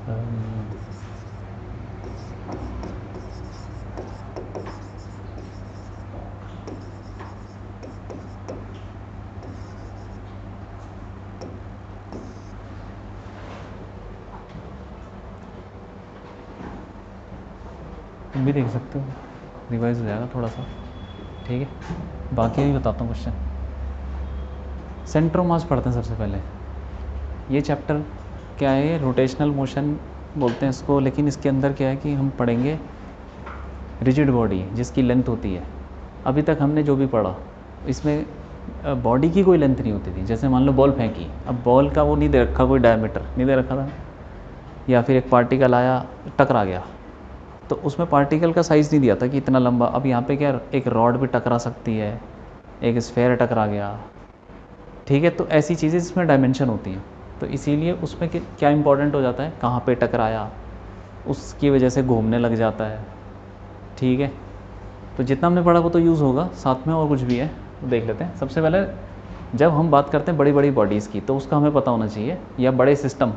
तुम भी देख सकते हो, रिवाइज हो जाएगा थोड़ा सा। ठीक है, बाकी भी बताता हूँ क्वेश्चन। सेंटर ऑफ मास पढ़ते हैं सबसे पहले। ये चैप्टर क्या है, रोटेशनल मोशन बोलते हैं इसको, लेकिन इसके अंदर क्या है कि हम पढ़ेंगे रिजिड बॉडी जिसकी लेंथ होती है। अभी तक हमने जो भी पढ़ा इसमें बॉडी की कोई लेंथ नहीं होती थी। जैसे मान लो बॉल फेंकी, अब बॉल का वो नहीं दे रखा, कोई डायमीटर नहीं दे रखा था, या फिर एक पार्टिकल आया टकरा गया, तो उसमें पार्टिकल का साइज़ नहीं दिया था कि इतना लंबा। अब यहाँ पे क्या, एक रॉड भी टकरा सकती है, एक स्फेयर टकरा गया, ठीक है। तो ऐसी चीज़ें जिसमें डायमेंशन होती हैं, तो इसीलिए उसमें क्या इंपॉर्टेंट हो जाता है, कहाँ पे टकराया, उसकी वजह से घूमने लग जाता है। ठीक है, तो जितना हमने पढ़ा वो तो यूज़ होगा, साथ में और कुछ भी है तो देख लेते हैं। सबसे पहले जब हम बात करते हैं बड़ी बड़ी बॉडीज़ की, तो उसका हमें पता होना चाहिए, या बड़े सिस्टम,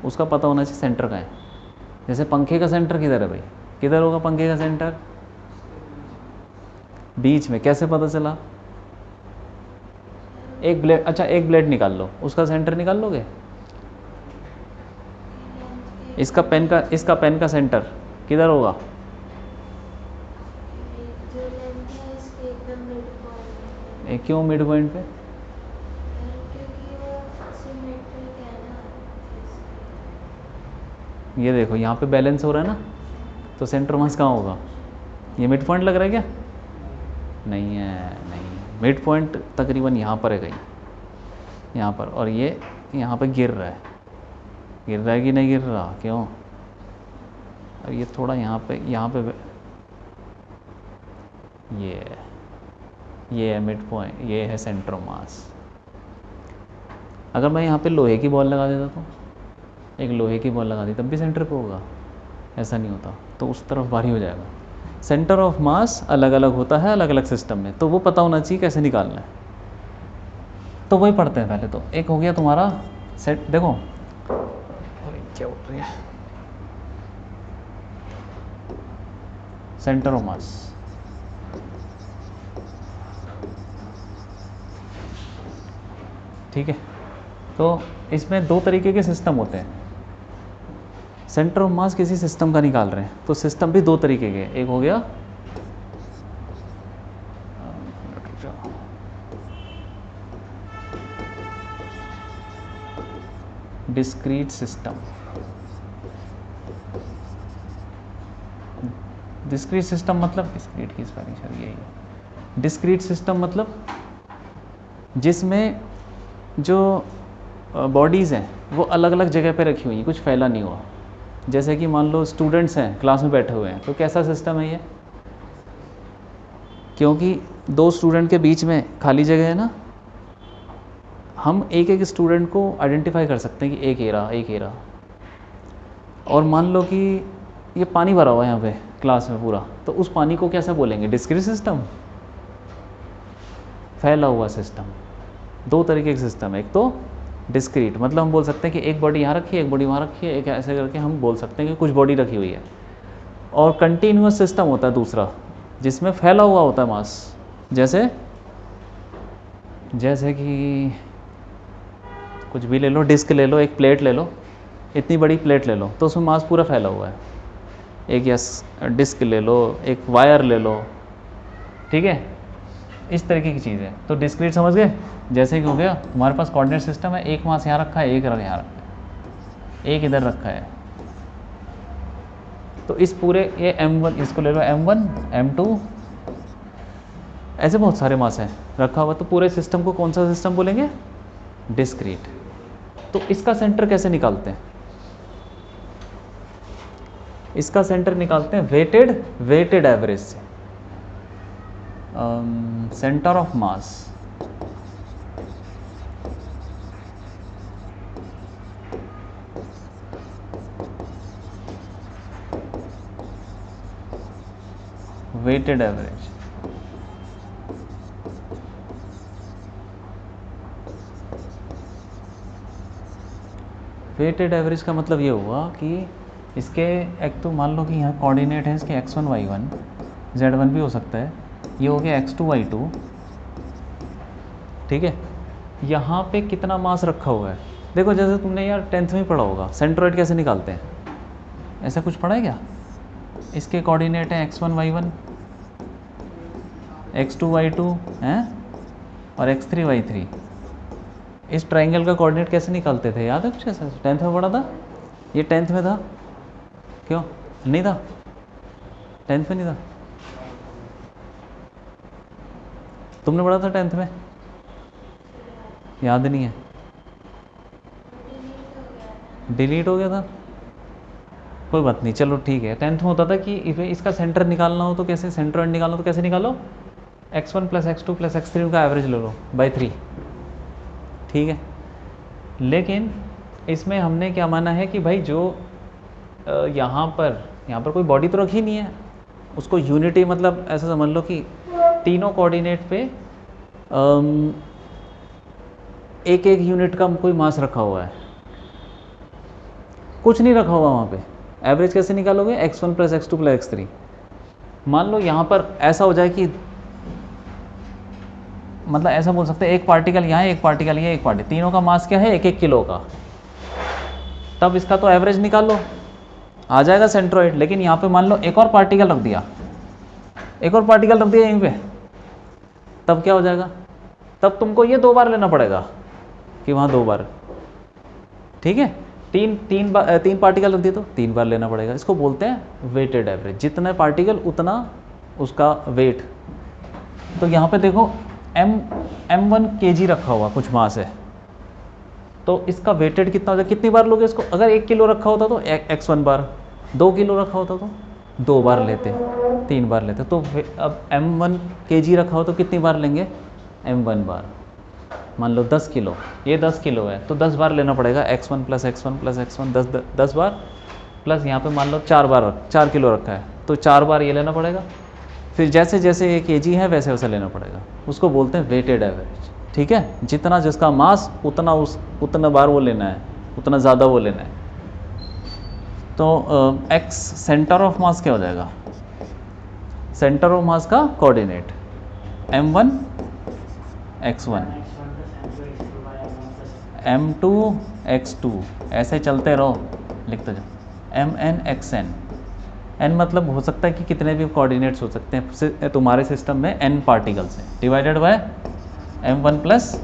उसका पता होना चाहिए सेंटर का है। जैसे पंखे का सेंटर किधर है भाई, किधर होगा पंखे का सेंटर? बीच में। कैसे पता चला? एक ब्लेड, अच्छा एक ब्लेड निकाल लो, उसका सेंटर निकाल लोगे। इसका पेन का सेंटर किधर होगा? क्यों मिड पॉइंट पे? ये देखो यहाँ पे बैलेंस हो रहा है ना, तो सेंटर मास कहाँ होगा? ये मिड पॉइंट लग रहा है क्या? नहीं है, नहीं, मिड पॉइंट तकरीबन यहाँ पर है कहीं, यहाँ पर, और ये यहाँ पे गिर रहा है। गिर रहा है कि नहीं गिर रहा, क्यों? और ये थोड़ा यहाँ पे ये है मिड पॉइंट, ये है सेंटर मास। अगर मैं यहाँ पे लोहे की बॉल लगा देता, तो एक लोहे की बॉल लगा दी, तब भी सेंटर पे होगा? ऐसा नहीं होता, तो उस तरफ भारी हो जाएगा। सेंटर ऑफ मास अलग अलग होता है अलग अलग सिस्टम में, तो वो पता होना चाहिए कैसे निकालना है। तो वही पढ़ते हैं पहले। तो एक हो गया तुम्हारा सेट, देखो क्या बोल रही है, सेंटर ऑफ मास। ठीक है, तो इसमें दो तरीके के सिस्टम होते हैं। सेंटर ऑफ मास किसी सिस्टम का निकाल रहे हैं, तो सिस्टम भी दो तरीके के, एक हो गया डिस्क्रीट सिस्टम। डिस्क्रीट सिस्टम मतलब, डिस्क्रीट की स्पेलिंग शायद यही है। डिस्क्रीट सिस्टम मतलब जिसमें जो बॉडीज़ हैं वो अलग अलग जगह पे रखी हुई हैं, कुछ फैला नहीं हुआ। जैसे कि मान लो स्टूडेंट्स हैं, क्लास में बैठे हुए हैं, तो कैसा सिस्टम है ये? क्योंकि दो स्टूडेंट के बीच में खाली जगह है ना, हम एक एक स्टूडेंट को आइडेंटिफाई कर सकते हैं कि एक एरा, एक एरा। और मान लो कि ये पानी भरा हुआ है यहाँ पे क्लास में पूरा, तो उस पानी को कैसे बोलेंगे? डिस्क्रीट सिस्टम, फैला हुआ सिस्टम। दो तरीके के सिस्टम है, एक तो डिस्क्रीट मतलब हम बोल सकते हैं कि एक बॉडी यहाँ रखी है, एक बॉडी वहाँ रखी है, एक ऐसे करके हम बोल सकते हैं कि कुछ बॉडी रखी हुई है। और कंटिन्यूस सिस्टम होता है दूसरा, जिसमें फैला हुआ होता है मास। जैसे कि कुछ भी ले लो, डिस्क ले लो, एक प्लेट ले लो, इतनी बड़ी प्लेट ले लो, तो उसमें मास पूरा फैला हुआ है। एक यस डिस्क ले लो, एक वायर ले लो, ठीक है, इस तरीके की चीज़ है। तो डिस्क्रीट समझ गए? जैसे कि हो गया तुम्हारे पास कोऑर्डिनेट सिस्टम है, एक मास यहाँ रखा है, एक यहाँ रखा है, एक इधर रखा है, तो इस पूरे ये m1, इसको ले लो m1 m2, ऐसे बहुत सारे मास हैं रखा हुआ, तो पूरे सिस्टम को कौन सा सिस्टम बोलेंगे? डिस्क्रीट। तो इसका सेंटर कैसे निकालते हैं? इसका सेंटर निकालते हैं वेटेड एवरेज से। Centre of mass, weighted average. Weighted average का मतलब ये हुआ कि इसके एक तो मान लो कि यहाँ कोऑर्डिनेट है इसके x1 y1, z1 भी हो सकता है, ये हो गया x2 y2, ठीक है। यहाँ पे कितना मास रखा हुआ है, देखो जैसे तुमने यार 10th में पढ़ा होगा सेंट्रोइड कैसे निकालते हैं, ऐसा कुछ पढ़ा है क्या? इसके कोऑर्डिनेट है x1 y1, x2 y2 हैं और x3 y3। इस ट्राइंगल का कोऑर्डिनेट कैसे निकालते थे, याद है कुछ ऐसा? 10th में पढ़ा था ये? 10th में था? क्यों नहीं था? 10th में नहीं था? तुमने पढ़ा था 10th में? याद नहीं है? डिलीट हो गया था? कोई बात नहीं, चलो ठीक है। 10th में होता था कि इसका सेंटर निकालना हो तो कैसे, सेंट्रोइड निकालना हो तो कैसे निकालो, x1 plus x2 plus x3 का एवरेज ले लो बाई 3, ठीक है। लेकिन इसमें हमने क्या माना है कि भाई जो यहाँ पर कोई बॉडी तो रखी नहीं है, उसको यूनिटी मतलब ऐसा समझ लो कि तीनों कोऑर्डिनेट पे एक एक यूनिट का कोई मास रखा हुआ है, कुछ नहीं रखा हुआ वहाँ पे। एवरेज कैसे निकालोगे, x1 plus x2 plus x3। मान लो यहाँ पर ऐसा हो जाए कि मतलब ऐसा बोल सकते हैं एक पार्टिकल यहाँ है, एक पार्टिकल ये, एक पार्टिकल, तीनों का मास क्या है, 1-1 किलो का। तब इसका तो एवरेज निकाल लो, आ जाएगा सेंट्रोइड। लेकिन यहाँ पे मान लो एक और पार्टिकल रख दिया, एक और पार्टिकल रख दिया यहीं पे, तब क्या हो जाएगा? तब तुमको ये 2 बार लेना पड़ेगा कि वहाँ 2 बार, ठीक है। तीन पार्टिकल रख दिए तो 3 बार लेना पड़ेगा। इसको बोलते हैं वेटेड एवरेज, जितने पार्टिकल उतना उसका वेट। तो यहाँ पे देखो m1 kg रखा हुआ कुछ मास है, तो इसका वेटेड कितना हो जाए, कितनी बार लोगे इसको? अगर 1 किलो रखा होता तो x1 बार, 2 किलो रखा होता तो 2 बार लेते, 3 बार लेते। तो अब m1 kg रखा हो तो कितनी बार लेंगे, m1 बार। मान लो 10 किलो, ये 10 किलो है तो 10 बार लेना पड़ेगा, x1 plus x1 plus x1 10 बार, प्लस यहाँ पे मान लो 4 किलो रखा है तो 4 बार ये लेना पड़ेगा। फिर जैसे जैसे ये kg है वैसे वैसे लेना पड़ेगा, उसको बोलते हैं वेटेड एवरेज, ठीक है। जितना जिसका मास उतना बार वो लेना है, उतना ज़्यादा वो लेना है। तो x सेंटर ऑफ मास क्या हो जाएगा, सेंटर ऑफ मास का coordinate m1 x1 m2 x2, ऐसे चलते रहो, लिखते जाओ mn xn। n मतलब हो सकता है कि कितने भी कोऑर्डिनेट्स हो सकते हैं तुम्हारे सिस्टम में, n पार्टिकल्स हैं, डिवाइडेड बाय m1 प्लस,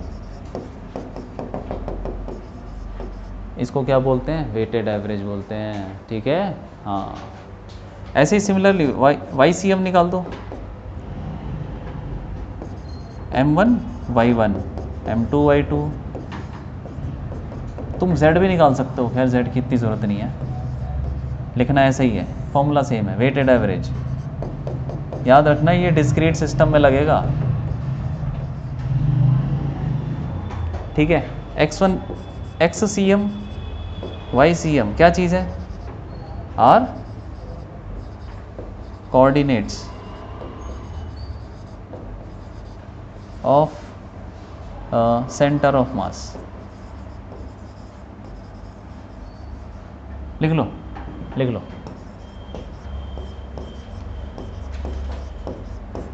इसको क्या बोलते हैं, वेटेड एवरेज बोलते हैं, ठीक है। हाँ, ऐसे ही सिमिलरली YCM निकाल दो, m1 y1 m2 y2। तुम z भी निकाल सकते हो, खैर z की इतनी ज़रूरत नहीं है, लिखना ऐसे ही है, फॉर्मूला सेम है, वेटेड एवरेज। याद रखना ये डिस्क्रीट सिस्टम में लगेगा, ठीक है। x1 XCM YCM क्या चीज़ है, are coordinates of centre of mass. लिख लो, लिख लो,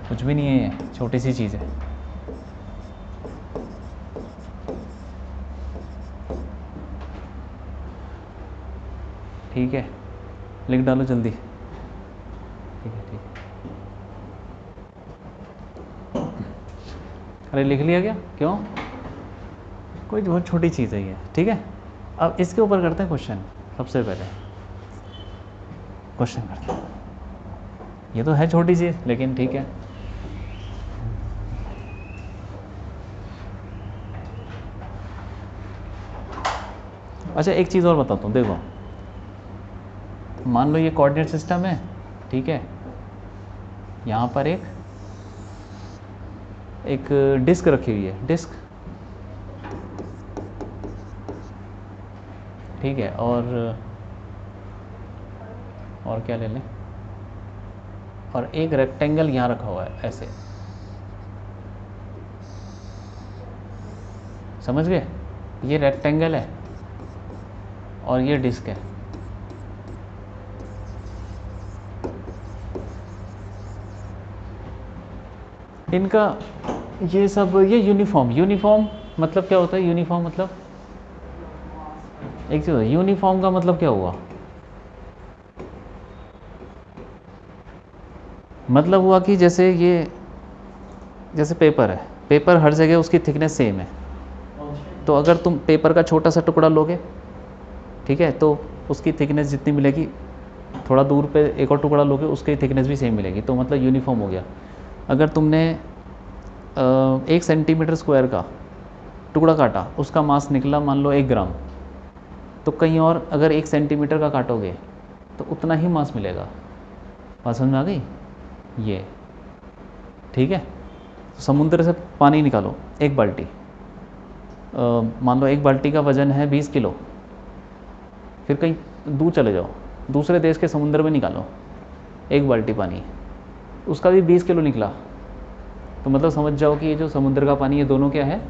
कुछ भी नहीं है, ये छोटी सी चीज़ है। ठीक है, लिख डालो जल्दी, ठीक है, ठीक है। अरे लिख लिया क्या, क्यों? कोई बहुत छोटी चीज़ है ये, ठीक है। अब इसके ऊपर करते हैं क्वेश्चन। सबसे पहले क्वेश्चन करते हैं, ये तो है छोटी चीज़ लेकिन ठीक है। अच्छा एक चीज़ और बताता हूँ, देखो मान लो ये कोऑर्डिनेट सिस्टम है, ठीक है। यहाँ पर एक डिस्क रखी हुई है, डिस्क, ठीक है। और क्या ले लें, और एक रेक्टेंगल यहाँ रखा हुआ है ऐसे, समझ गए? ये रेक्टेंगल है, और ये डिस्क है। इनका ये सब, ये यूनिफॉर्म मतलब क्या होता है? यूनिफॉर्म मतलब एक चीज़, यूनिफॉर्म का मतलब क्या हुआ? मतलब हुआ कि जैसे पेपर है, पेपर हर जगह उसकी थिकनेस सेम है। तो अगर तुम पेपर का छोटा सा टुकड़ा लोगे, ठीक है, तो उसकी थिकनेस जितनी मिलेगी, थोड़ा दूर पे एक और टुकड़ा लोगे उसकी थिकनेस भी सेम मिलेगी, तो मतलब यूनिफॉर्म हो गया। अगर तुमने 1 सेंटीमीटर स्क्वायर का टुकड़ा काटा, उसका मास निकला मान लो 1 ग्राम, तो कहीं और अगर 1 सेंटीमीटर का काटोगे तो उतना ही मास मिलेगा। बात समझ में आ गई? ये ठीक है। समुद्र से पानी निकालो 1 बाल्टी, मान लो 1 बाल्टी का वज़न है 20 किलो। फिर कहीं दूर चले जाओ, दूसरे देश के समुद्र में निकालो 1 बाल्टी पानी, उसका भी 20 किलो निकला। तो मतलब समझ जाओ कि ये जो समुद्र का पानी, ये दोनों क्या है?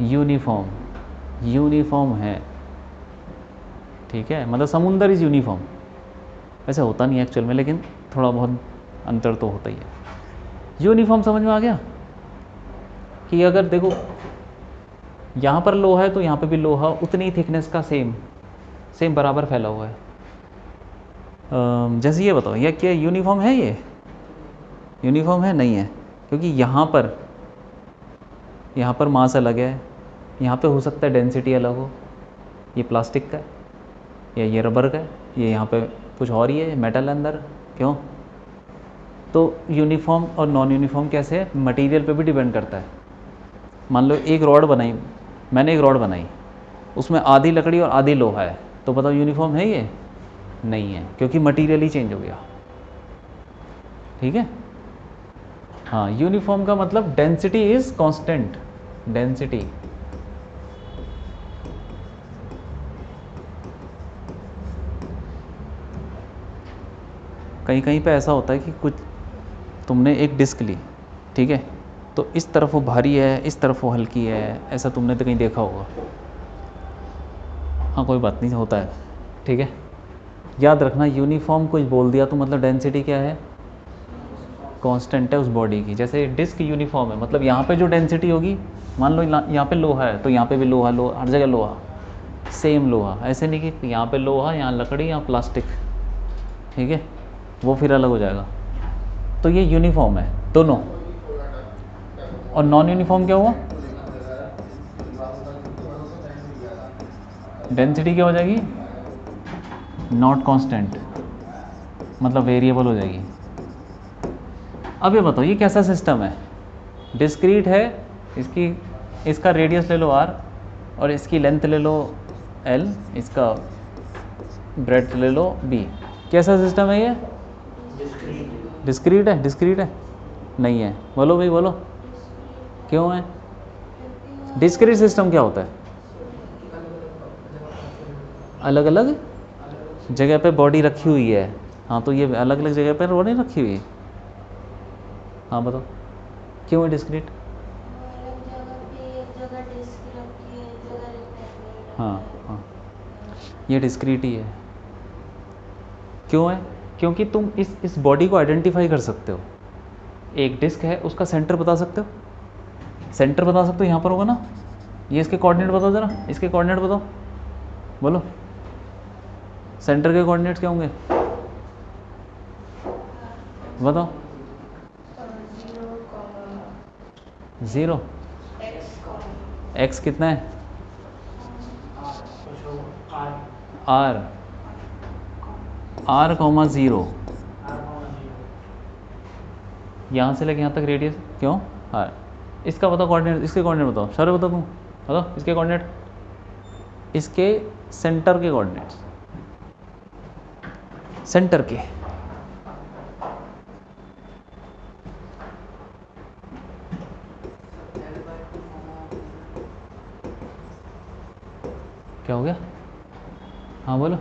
यूनिफॉर्म है। ठीक है, मतलब समुंदर इज़ यूनिफॉर्म। ऐसा होता नहीं है एक्चुअल में, लेकिन थोड़ा बहुत अंतर तो होता ही है। यूनिफॉर्म समझ में आ गया कि अगर देखो यहाँ पर लोहा है तो यहाँ पे भी लोहा उतनी ही थिकनेस का सेम बराबर फैला हुआ है। जैसे ये बताओ, ये क्या यूनिफॉर्म है? ये यूनिफॉर्म है? नहीं है, क्योंकि यहाँ पर मास अलग है, यहाँ पे हो सकता है डेंसिटी अलग हो। ये प्लास्टिक का है या ये रबर का है, ये यहाँ पे कुछ और ही है, मेटल अंदर। क्यों? तो यूनिफॉर्म और नॉन यूनिफॉर्म कैसे है? मटेरियल पे भी डिपेंड करता है। मान लो एक रॉड बनाई, मैंने एक रॉड बनाई, उसमें आधी लकड़ी और आधी लोहा है, तो बताओ यूनिफॉर्म है ये? नहीं है, क्योंकि मटेरियल ही चेंज हो गया। ठीक है। हाँ, यूनिफॉर्म का मतलब डेंसिटी इज कांस्टेंट। डेंसिटी कहीं कहीं पे ऐसा होता है कि कुछ तुमने एक डिस्क ली, ठीक है, तो इस तरफ वो भारी है, इस तरफ वो हल्की है, ऐसा तुमने तो कहीं देखा होगा। हाँ, कोई बात नहीं, होता है। ठीक है, याद रखना, यूनिफॉर्म कुछ बोल दिया तो मतलब डेंसिटी क्या है? कांस्टेंट है उस बॉडी की। जैसे डिस्क यूनिफॉर्म है, मतलब यहाँ पे जो डेंसिटी होगी, मान लो यहाँ पे लोहा है तो यहाँ पे भी लोहा, हर जगह लोहा, सेम लोहा। ऐसे नहीं कि यहाँ पे लोहा, यहाँ लकड़ी, यहाँ प्लास्टिक, ठीक है, वो फिर अलग हो जाएगा। तो ये यूनिफॉर्म है दोनों। और नॉन यूनिफॉर्म क्या हुआ? डेंसिटी क्या हो जाएगी? नॉट कांस्टेंट, मतलब वेरिएबल हो जाएगी। अब ये बताओ, ये कैसा सिस्टम है? डिस्क्रीट है, इसका रेडियस ले लो r, और इसकी लेंथ ले लो l, इसका ब्रेड्थ ले लो b। कैसा सिस्टम है ये? डिस्क्रीट है? नहीं है। बोलो भाई, बोलो क्यों है? डिस्क्रीट सिस्टम क्या होता है? अलग अलग जगह पे बॉडी रखी हुई है। हाँ, तो ये अलग अलग जगह पर बॉडी रखी हुई है। हाँ बताओ, क्यों है डिस्क्रीट? हाँ हाँ, ये डिस्क्रीट ही है। क्यों है? क्योंकि तुम इस बॉडी को आइडेंटिफाई कर सकते हो। एक डिस्क है, उसका सेंटर बता सकते हो? सेंटर बता सकते हो, यहाँ पर होगा ना। ये इसके कोऑर्डिनेट बताओ ज़रा, इसके कोऑर्डिनेट बताओ, बोलो। सेंटर के कोऑर्डिनेट्स क्या होंगे? बताओ। 0। x कितना है? r 0। यहाँ से लेके यहाँ तक रेडियस। क्यों? हाँ, इसका बताओ कोऑर्डिनेट, इसके कोऑर्डिनेट बताओ। सारे बताओ, तुम बताओ इसके कोऑर्डिनेट, इसके सेंटर के कोऑर्डिनेट्स, सेंटर के। क्या हो गया? हाँ बोलो।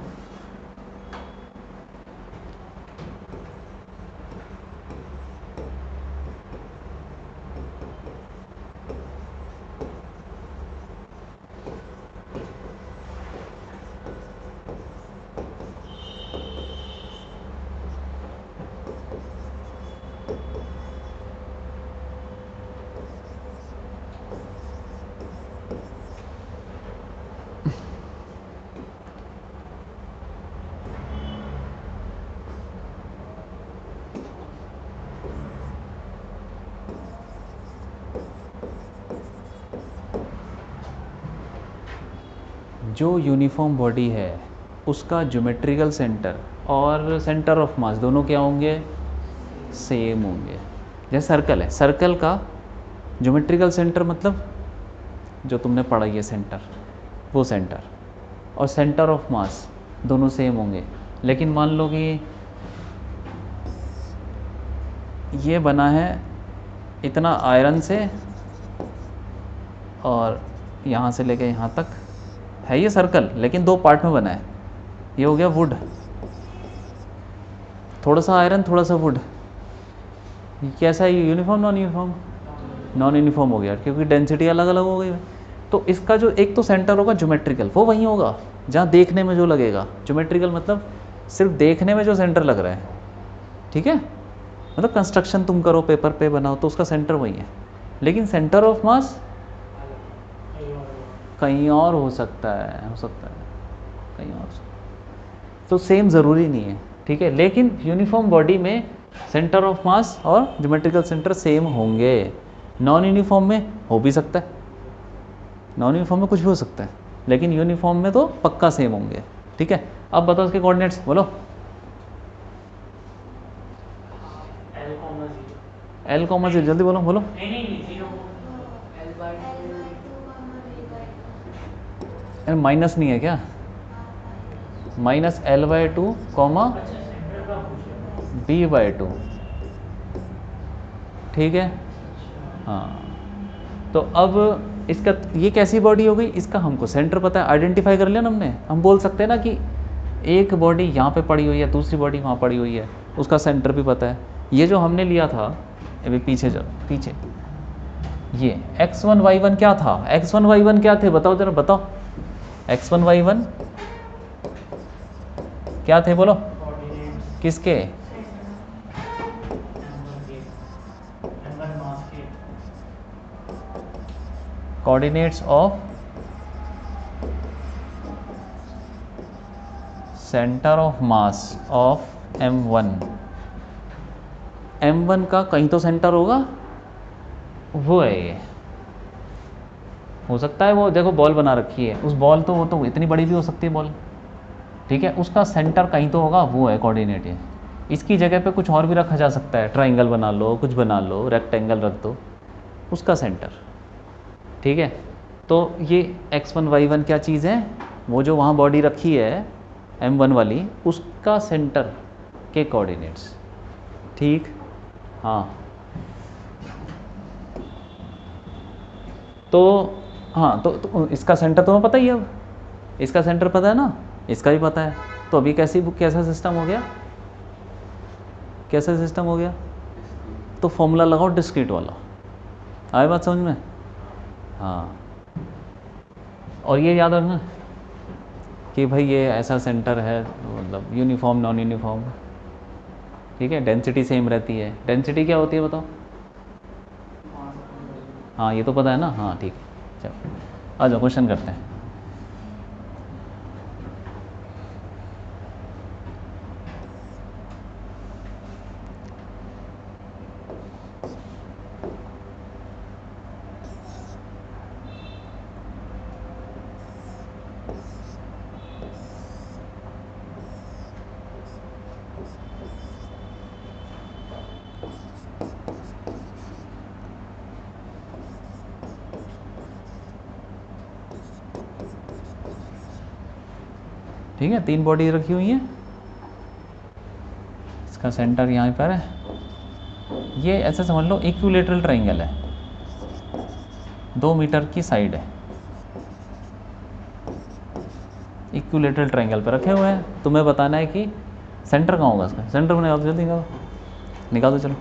जो यूनिफॉर्म बॉडी है उसका ज्योमेट्रिकल सेंटर और सेंटर ऑफ मास दोनों क्या होंगे, सेम होंगे। जैसे सर्कल है, सर्कल का ज्योमेट्रिकल सेंटर मतलब जो तुमने पढ़ा ये सेंटर, वो सेंटर, और सेंटर ऑफ मास दोनों सेम होंगे। लेकिन मान लो कि ये बना है इतना आयरन से और यहाँ से लेके यहाँ तक है ये सर्कल, लेकिन दो पार्ट में बना है। ये हो गया वुड, थोड़ा सा आयरन थोड़ा सा वुड। कैसा है ये, uniform non uniform? Non uniform हो गया क्योंकि डेंसिटी अलग अलग हो गई है। तो इसका जो एक तो सेंटर होगा ज्योमेट्रिकल, वो वहीं होगा जहाँ देखने में जो लगेगा। ज्योमेट्रिकल मतलब सिर्फ देखने में जो सेंटर लग रहा है, ठीक है, मतलब कंस्ट्रक्शन तुम करो, पेपर पे बनाओ, तो उसका सेंटर वही है। लेकिन सेंटर ऑफ मास कहीं और हो सकता है, कहीं और। तो सेम ज़रूरी नहीं है, ठीक है। लेकिन यूनिफॉर्म बॉडी में सेंटर ऑफ मास और ज्योमेट्रिकल सेंटर सेम होंगे। नॉन यूनिफॉर्म में हो भी सकता है, नॉन यूनिफॉर्म में कुछ भी हो सकता है, लेकिन यूनिफॉर्म में तो पक्का सेम होंगे, ठीक है। अब बताओ उसके कोऑर्डिनेट्स बोलो। एल कॉमा जीरो, जल्दी बोलो बोलो। माइनस नहीं है क्या? माइनस L/2 कॉमा B/2, ठीक है। हाँ, तो अब इसका ये कैसी बॉडी हो गई, इसका हमको सेंटर पता है, आइडेंटिफाई कर लिया ना हमने। हम बोल सकते हैं ना कि एक बॉडी यहाँ पे पड़ी हुई है, दूसरी बॉडी वहाँ पड़ी हुई है, उसका सेंटर भी पता है। ये जो हमने लिया था, अभी पीछे जाओ, पीछे, ये x1 y1 क्या था, x1 y1 क्या थे, बताओ जरा बताओ। x1 y1 क्या थे बोलो, किसके? Coordinates of centre of mass of m1। m1 का कहीं तो सेंटर होगा, वो है ये। हो सकता है वो देखो बॉल बना रखी है, उस बॉल तो वो तो इतनी बड़ी भी हो सकती है बॉल, ठीक है, उसका सेंटर कहीं तो होगा, वो है कोऑर्डिनेट ये। इसकी जगह पे कुछ और भी रखा जा सकता है, ट्राइंगल बना लो, कुछ बना लो, रेक्टेंगल रख दो, उसका सेंटर, ठीक है। तो ये x1 y1 क्या चीज़ है, वो जो वहाँ बॉडी रखी है m1 वाली, उसका सेंटर के कोऑर्डिनेट्स, ठीक। हाँ, तो हाँ, तो इसका सेंटर तुम्हें पता ही है, अब इसका सेंटर पता है ना, इसका भी पता है। तो अभी कैसा सिस्टम हो गया, कैसा सिस्टम हो गया? तो फॉर्मूला लगाओ डिस्क्रीट वाला, आए बात समझ में? हाँ, और ये याद रखना कि भाई ये ऐसा सेंटर है, मतलब यूनिफॉर्म नॉन यूनिफॉर्म, ठीक है। डेंसिटी सेम रहती है, डेंसिटी क्या होती है बताओ? हाँ, ये तो पता है ना, हाँ ठीक है। चलो आ जाओ क्वेश्चन करते हैं। ठीक है, तीन बॉडी रखी हुई हैं, इसका सेंटर यहाँ पर है। ये ऐसे समझ लो इक्विलेटरल ट्राइंगल है, 2 मीटर की साइड है, इक्विलेटरल ट्राइंगल पर रखे हुए हैं। तुम्हें बताना है कि सेंटर कहाँ होगा इसका, सेंटर में निकाल दो, जल्दी निकाल दो, चलो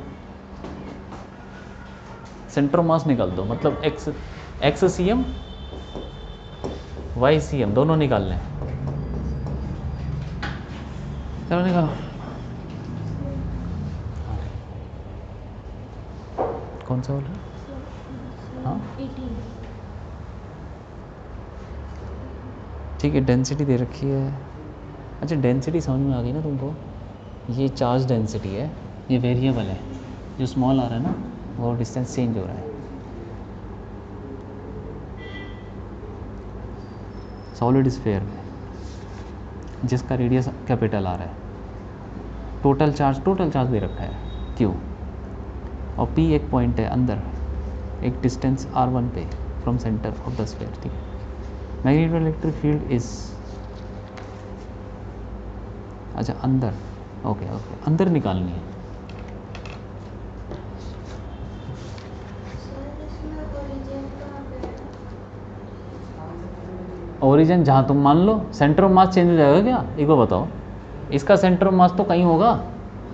सेंटर मास निकाल दो, मतलब एक्स CM y CM दोनों निकालने हैं। चलो निकालो, कौन सा बोल रहा? हाँ ठीक है, डेंसिटी दे रखी है। अच्छा, डेंसिटी समझ में आ गई ना तुमको? ये चार्ज डेंसिटी है, ये वेरिएबल है, जो स्मॉल आ रहा है ना, वो डिस्टेंस चेंज हो रहा है। सॉलिड स्फीयर में जिसका रेडियस कैपिटल आ रहा है, टोटल चार्ज दे रखा है Q, और P एक पॉइंट है अंदर, एक डिस्टेंस R1 पे from centre of the sphere, ठीक है। मैग्नेटोइलेक्ट्रिक फील्ड इज, अच्छा अंदर, ओके अंदर निकालनी है। ओरिजिन जहाँ तुम मान लो, सेंटर ऑफ मास चेंज हो जाएगा क्या, एक बार बताओ। इसका सेंटर ऑफ मास तो कहीं होगा,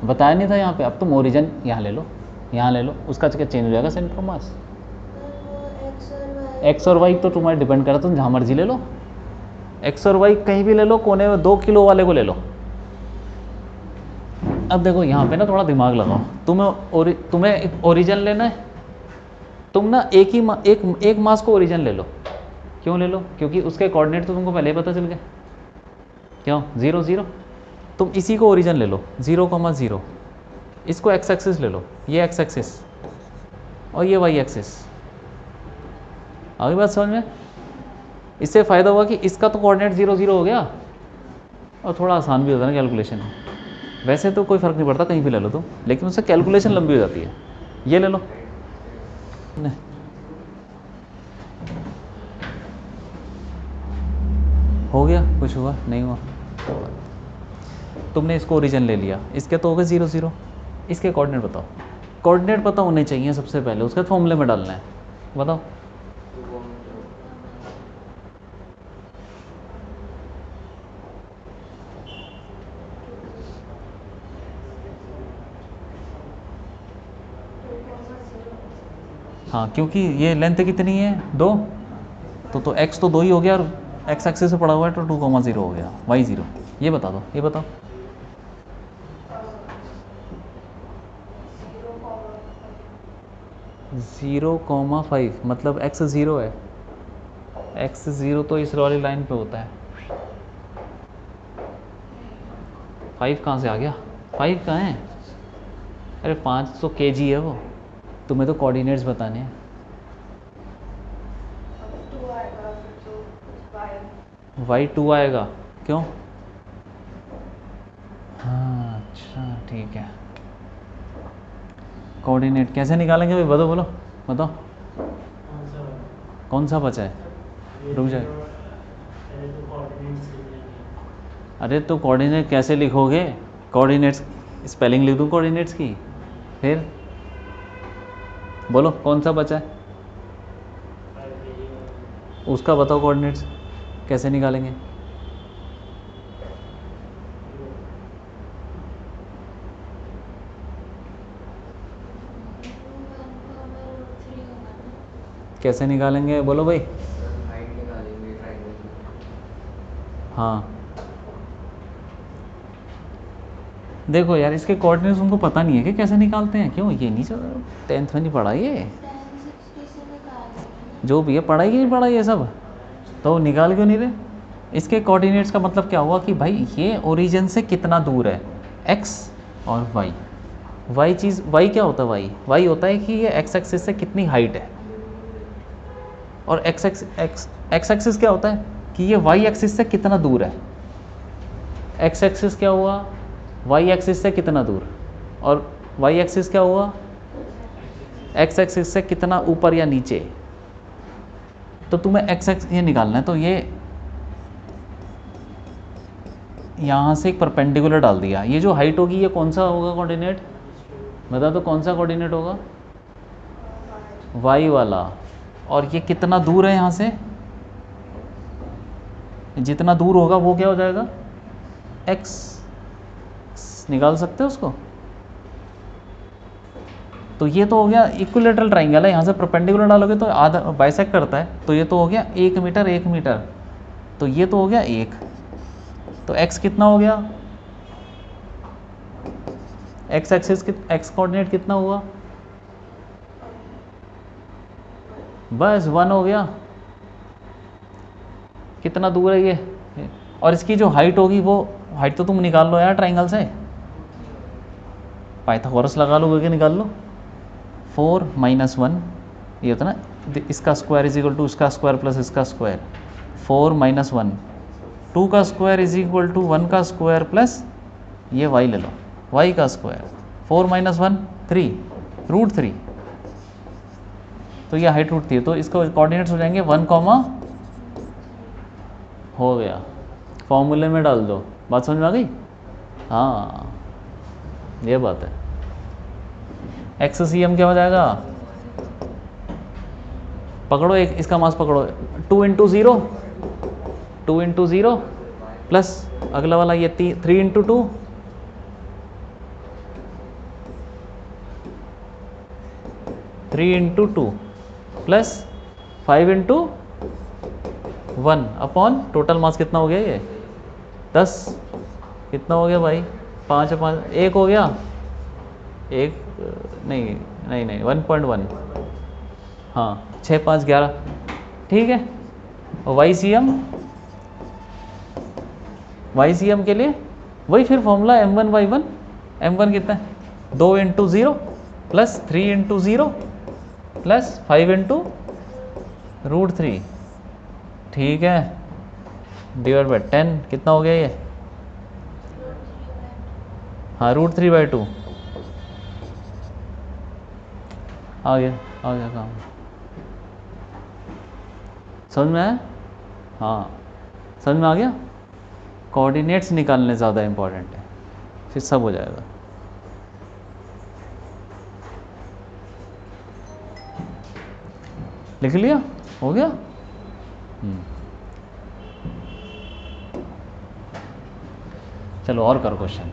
बताया नहीं था यहाँ पे। अब तुम ओरिजिन यहाँ ले लो, यहाँ ले लो, उसका क्या चेंज हो जाएगा सेंटर ऑफ मास। एक्स और वाई तो तुम्हारे डिपेंड करा, तुम जहाँ मर्जी ले लो, एक्स और वाई कहीं भी ले लो, कोने में 2 किलो वाले को ले लो। अब देखो यहाँ पे ना थोड़ा दिमाग लगाओ, तुम्हें एक ओरिजिन लेना है, तुम ना एक मास को ओरिजिन ले लो। क्यों ले लो, क्योंकि उसके कोऑर्डिनेट तो तुमको पहले ही पता चल गए, क्यों 0 0। तुम इसी को ओरिजिन ले लो 0,0, इसको एक्स एक्सिस ले लो, ये एक्स एक्सिस और ये वाई एक्सिस। आगे बात समझ में। इससे फ़ायदा हुआ कि इसका तो कोऑर्डिनेट 0 0 हो गया, और थोड़ा आसान भी होता है ना कैलकुलेशन। वैसे तो कोई फ़र्क नहीं पड़ता, कहीं भी ले लो तुम, लेकिन उससे कैलकुलेशन लंबी हो जाती है। ये ले लो, नहीं हो गया, कुछ हुआ नहीं हुआ, तुमने इसको ओरिजिन ले लिया, इसके तो हो गए 0 0। इसके कोऑर्डिनेट बताओ, कोऑर्डिनेट पता होने चाहिए सबसे पहले, उसके फॉर्मूले में डालना है, बताओ। हाँ, क्योंकि ये लेंथ कितनी है 2, तो x तो 2 ही हो गया, और x एक्सिस से पड़ा हुआ है तो 2,0 हो गया, y 0। ये बता दो, ये बताओ। जीरो कॉमा 5 मतलब x 0 है, x 0 तो इस वाली लाइन पे होता है। 5 कहाँ से आ गया, 5 कहाँ है, अरे 500 kg है वो, तुम्हें तो कोऑर्डिनेट्स बताने हैं। y2 आएगा, क्यों, हाँ अच्छा ठीक है। कोऑर्डिनेट कैसे निकालेंगे भाई, बताओ, बताओ कौन सा बचा है, रुक जाए। अरे तो कोऑर्डिनेट कैसे लिखोगे, कोऑर्डिनेट्स स्पेलिंग लिख दूँ कोऑर्डिनेट्स की, फिर बोलो कौन सा बचा है, उसका बताओ कोऑर्डिनेट्स कैसे निकालेंगे। कैसे निकालेंगे बोलो भाई। हाँ देखो यार, इसके कोऑर्डिनेट्स उनको पता नहीं है कि कैसे निकालते हैं, क्यों ये नहीं, 10th में नहीं पढ़ा ये, जो भी है पढ़ाई की नहीं पढ़ाई ये सब, तो निकाल क्यों नहीं रहे। इसके कोऑर्डिनेट्स का मतलब क्या हुआ कि भाई ये ओरिजिन से कितना दूर है, x और y चीज़, y क्या होता है, y होता है कि ये x एक्सिस से कितनी हाइट है, और x एक्सिस क्या होता है कि ये y एक्सिस से कितना दूर है। x एक्सिस क्या हुआ, y एक्सिस से कितना दूर, और y एक्सिस क्या हुआ, x एक्सिस से कितना ऊपर या नीचे। तो तुम्हें x ये निकालना है, तो ये यहाँ से एक परपेंडिकुलर डाल दिया, ये जो हाइट होगी ये कौन सा होगा कोऑर्डिनेट, बता दो कौन सा कोऑर्डिनेट होगा, y वाला। और ये कितना दूर है यहाँ से, जितना दूर होगा वो क्या हो जाएगा, x। निकाल सकते हो उसको। तो ये तो हो गया इक्विलेटरल ट्राइंगल है, यहाँ से परपेंडिकुलर डालोगे तो आधा बाइसेक्ट करता है, तो ये तो हो गया 1 मीटर 1 मीटर, तो ये तो हो गया 1। तो x कितना हो गया, x एक्सिस x कोऑर्डिनेट कितना हुआ, बस 1 हो गया। कितना दूर है ये, और इसकी जो हाइट होगी वो हाइट तो तुम निकाल लो यार ट्राइंगल से, पाइथागोरस लगा लो करके निकाल लो। 4 - 1 ये होता ना, इसका स्क्वायर इज इक्वल टू इसका स्क्वायर प्लस इसका स्क्वायर, 4 माइनस 1, 2 का स्क्वायर इज इक्वल टू 1 का स्क्वायर प्लस ये y ले लो, y का स्क्वायर, 4 माइनस 1 3, रूट 3, तो ये हाइट रूट 3, तो इसको कोऑर्डिनेट्स हो जाएंगे 1 कॉमा, हो गया, फॉर्मूले में डाल दो, बात समझ में आ गई? हाँ ये बात है। एक्स सी एम क्या हो जाएगा, पकड़ो एक इसका मास पकड़ो, 2 into zero, 2 into zero plus अगला वाला ये 3 into 2, 3 into 2 plus 5 into 1 upon total mass कितना हो गया ये 10, कितना हो गया भाई 5 5 1 हो गया, एक नहीं नहीं नहीं 1.1, हाँ 6 5 11, ठीक है। और वाई सी एम के लिए वही फिर फॉर्मूला m1/1, m1 कितना है 2 into 0 plus 3 into 0 plus 5 into root 3, ठीक है, डिवाइड बाय 10, कितना हो गया ये, हाँ रूट 3/2, आ गया काम, समझ में आया? हाँ समझ में आ गया। कोऑर्डिनेट्स निकालने ज़्यादा इम्पोर्टेंट है, फिर सब हो जाएगा। लिख लिया, हो गया। चलो और करो क्वेश्चन।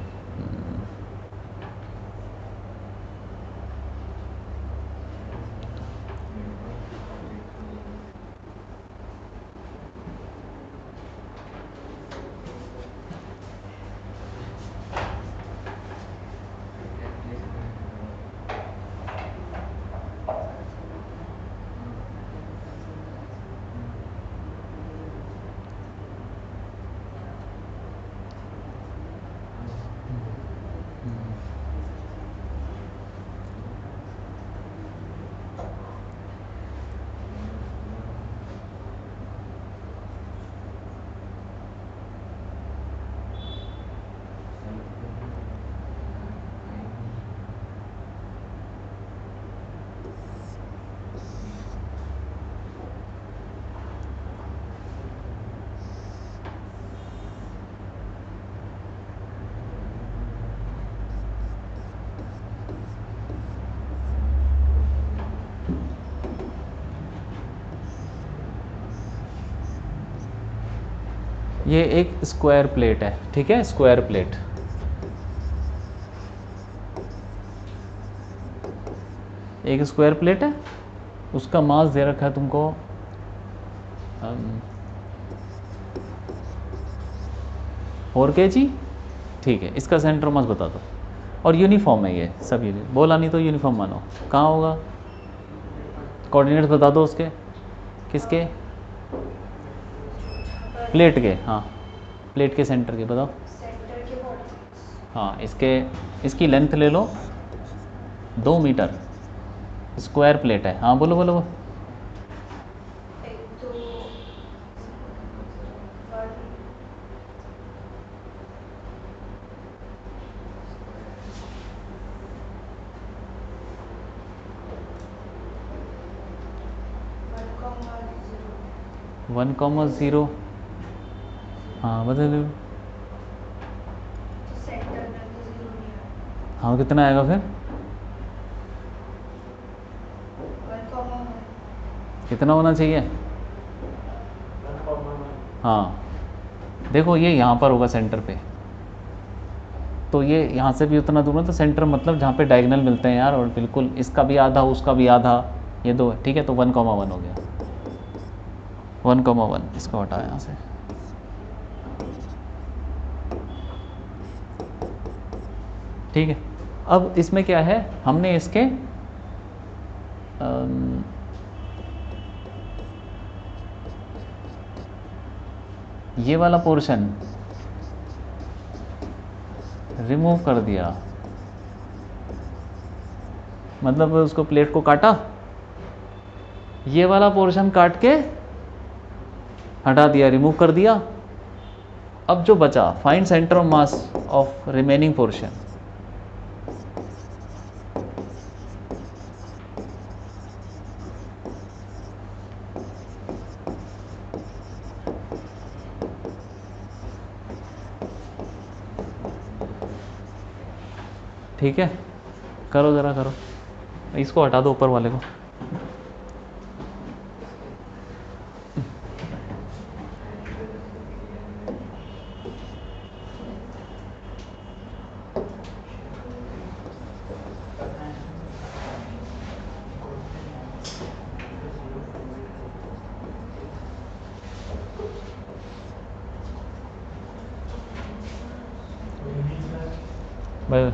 ये एक स्क्वायर प्लेट है, ठीक है, स्क्वायर प्लेट, एक स्क्वायर प्लेट है, उसका मास दे रखा है तुमको 4 kg, ठीक है, इसका सेंटर मास बता दो, और यूनिफॉर्म है ये सब, बोला नहीं तो यूनिफॉर्म मानो, कहाँ होगा, कोऑर्डिनेट्स बता दो उसके, किसके, प्लेट के, हाँ प्लेट के सेंटर के बताओ, हाँ इसकी लेंथ ले लो 2 मीटर, स्क्वायर प्लेट है, हाँ बोलो बोलो। वन कॉमा 0, हाँ बदलो, हाँ कितना आएगा फिर, कितना होना चाहिए, हाँ देखो ये यहाँ पर होगा सेंटर पे, तो ये यहाँ से भी उतना दूर है, तो सेंटर मतलब जहाँ पे डायगोनल मिलते हैं यार, और बिल्कुल इसका भी आधा उसका भी आधा, ये दो, ठीक है, तो 1,1 हो गया, 1,1, इसको हटाया यहाँ से, ठीक है। अब इसमें क्या है, हमने इसके ये वाला पोर्शन रिमूव कर दिया, मतलब उसको प्लेट को काटा, ये वाला पोर्शन काट के हटा दिया, रिमूव कर दिया। अब जो बचा, find centre of mass of remaining portion. ठीक है, करो ज़रा करो, इसको हटा दो ऊपर वाले को। बाय।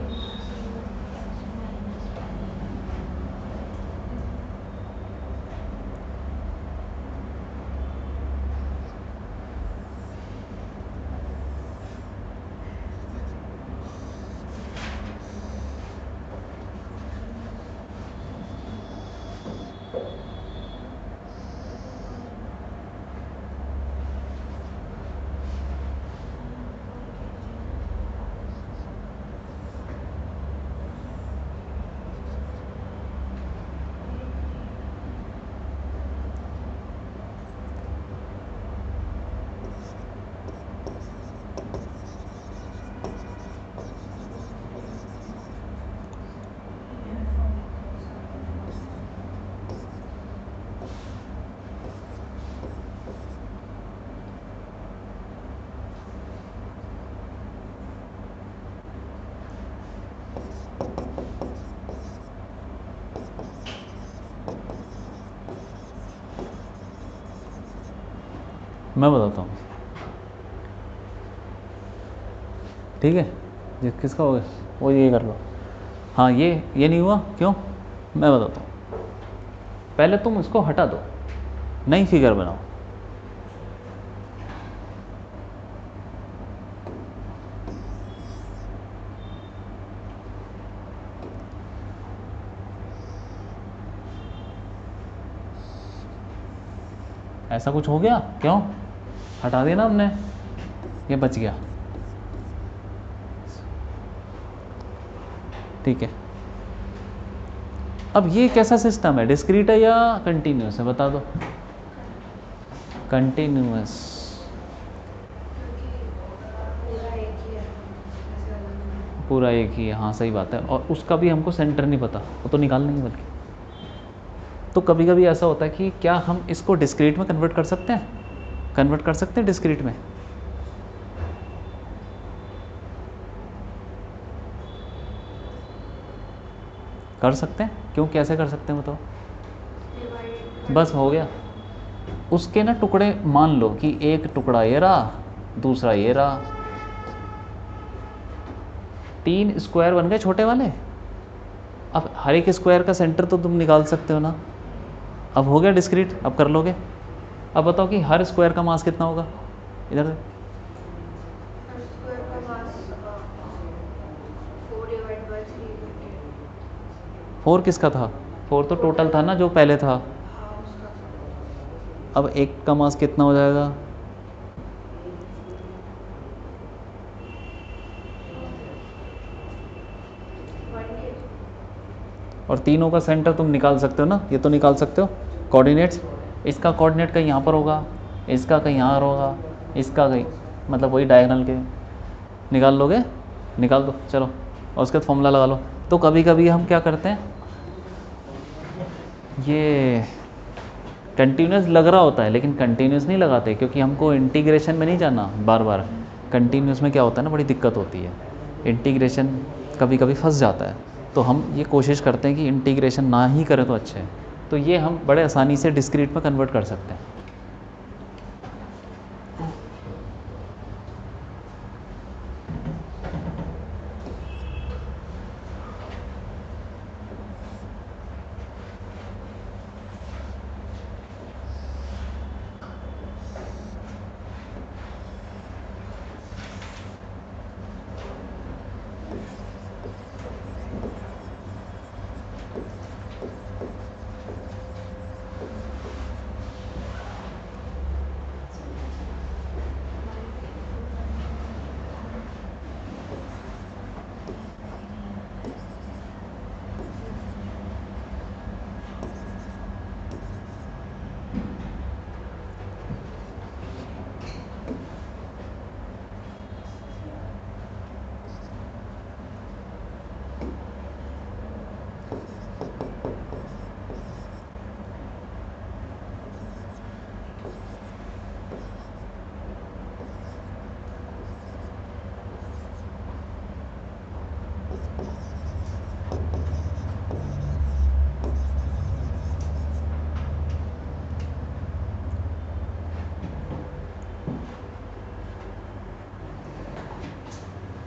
मैं बताता हूँ, ठीक है, किसका हो गया वो ये कर लो। हाँ ये नहीं हुआ क्यों, मैं बताता हूँ। पहले तुम इसको हटा दो, नई फिगर बनाओ। ऐसा कुछ हो गया क्यों, हटा दिया ना हमने, ये बच गया। ठीक है, अब ये कैसा सिस्टम है, डिस्क्रीट है या कंटिन्यूस है, बता दो। कंटिन्यूस, पूरा एक ही है, हाँ सही बात है। और उसका भी हमको सेंटर नहीं पता, वो तो निकालना ही बल्कि। तो कभी कभी ऐसा होता है कि क्या हम इसको डिस्क्रीट में कन्वर्ट कर सकते हैं, कन्वर्ट कर सकते हैं डिस्क्रीट में। कर सकते हैं, क्यों, कैसे कर सकते हैं बताओ। बस हो गया, उसके ना टुकड़े मान लो कि एक टुकड़ा ये रहा, दूसरा ये रहा, 3 स्क्वायर बन गए छोटे वाले। अब हर एक स्क्वायर का सेंटर तो तुम निकाल सकते हो ना। अब हो गया डिस्क्रीट, अब कर लोगे। अब बताओ कि हर स्क्वायर का मास कितना होगा, इधर 4 किसका था, 4 तो टोटल था ना जो पहले था। अब एक का मास कितना हो जाएगा, और तीनों का सेंटर तुम निकाल सकते हो ना, ये तो निकाल सकते हो। कोऑर्डिनेट्स, इसका कोऑर्डिनेट कहीं यहाँ पर होगा, इसका कहीं यहाँ होगा, इसका कहीं, मतलब वही डायगोनल के निकाल लोगे, निकाल दो चलो, और उसके बाद फॉर्मूला लगा लो। तो कभी कभी हम क्या करते हैं, ये कंटिन्यूस लग रहा होता है लेकिन कंटिन्यूस नहीं लगाते, क्योंकि हमको इंटीग्रेशन में नहीं जाना बार बार। कंटिन्यूस में क्या होता है ना, बड़ी दिक्कत होती है, इंटीग्रेशन कभी कभी फंस जाता है। तो हम ये कोशिश करते हैं कि इंटीग्रेशन ना ही करें तो अच्छा है। तो ये हम बड़े आसानी से डिस्क्रीट में कन्वर्ट कर सकते हैं।